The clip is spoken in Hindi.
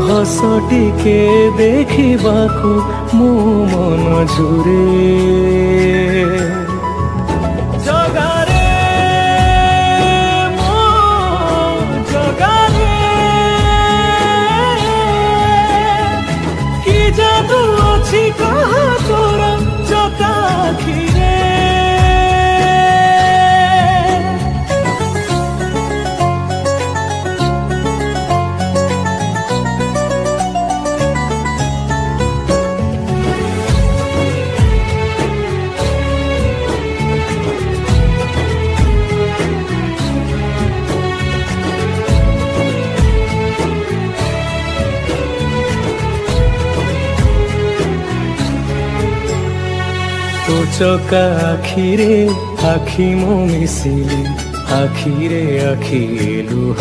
हस टिके देखिबाकू मो मन झुरे जगारे मो जगारे कि जादू अछि कहा तोरा चका आखिरे तो चका आखिरे आखि मो मिसिले आखिरे आखि लुह।